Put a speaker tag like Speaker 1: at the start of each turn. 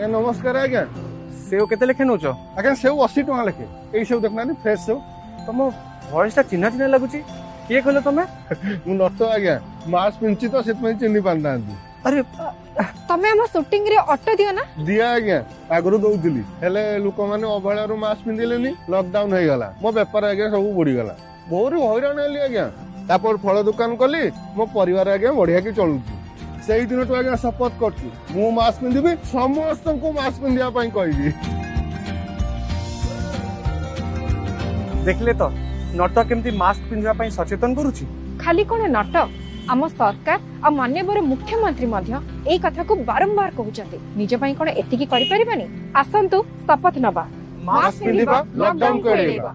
Speaker 1: आज्ञा नमस्कार आज्ञा
Speaker 2: सेव केते लेखे नौच
Speaker 1: आज्ञा सेव 80 टका लेखे एई सेव देखना फ्रेश सेव
Speaker 2: तुम वॉइस टा चिन्हा चिन्हा लगुची किए कहलो तमे
Speaker 1: मु नट आज्ञा मास्क पिंची तो सेत चिन्ही पाना
Speaker 2: अरे
Speaker 3: तमे हम शूटिंग रे ऑटो दियो ना
Speaker 1: दिया आज्ञा आगरू दउतिली हेले लोक माने अबहेलारू मास्क पिंदिलेनी लॉकडाउन हो गला मो व्यापार आज्ञा सब बुड़ी गला बहुरी हैरान हेली आज्ञा तापर फल दुकान कली मो परिवार आज्ञा बढ़िया की चलुची सेही दिन तो आज्ञा शपथ करछु मु मास्क पिंदिबी समस्त को मास्क पिंदिया पई कहबी
Speaker 2: देखले तो नट केमती मास्क पिंधिबा पई सचेतन करूची
Speaker 3: खाली कोन नट आम सरकार आ माननीय मुख्यमंत्री मध्य एई कथा को बारंबार कहउचते निज पई कोन एतिकी करि परिबानी आसंतु शपथ नबा
Speaker 1: मास्क पिंदिबा लॉकडाउन करेगा।